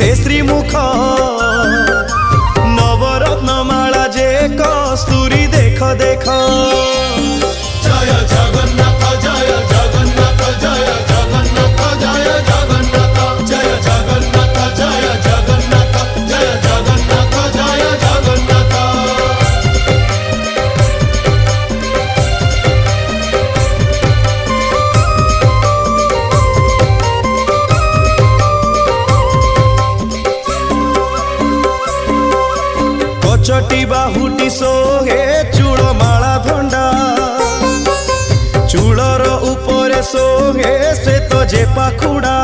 से श्रीमुख नवरत्न माला जे कस्तूरी देख देख। जय जगन्नाथ जय जगन्नाथ जय जगन्नाथ जय जगन्नाथ जय जगन्नाथ जय जगन्नाथ जय जगन्नाथ जय जगन्नाथ। कचटी बाहुटी सोहे चूड़ माला धंडा चूड़र उपरे सोहे श्वेत जे पाखुड़ा।